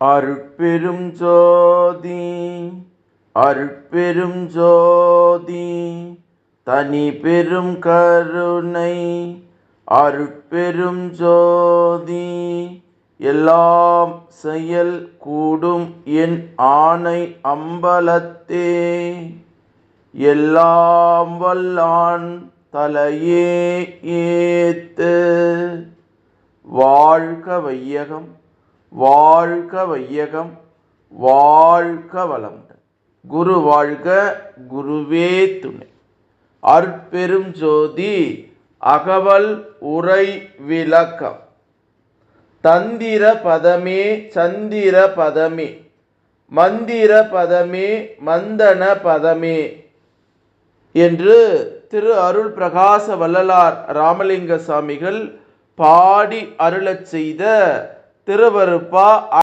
அருட்பெரும் ஜோதி அருட்பெரும் ஜோதி தனி பெரும் கருணை அருட்பெரும் ஜோதி எல்லாம் செயல் கூடும் என் ஆணை அம்பலத்தே எல்லாம் வல்லான் தலையே ஏத்து. வாழ்க வையகம், வாழ்க வையகம், வாழ்க வளமுடன். குரு வாழ்க, குருவே துணை. அருட்பெரும் ஜோதி அகவல் உரை விளக்கம். தந்திர பதமே சந்திர பதமே, மந்திர பதமே மந்தன பதமே என்று திரு அருள் பிரகாச வள்ளலார் ராமலிங்க சாமிகள் பாடி அருளச் செய்த திருவருப்பா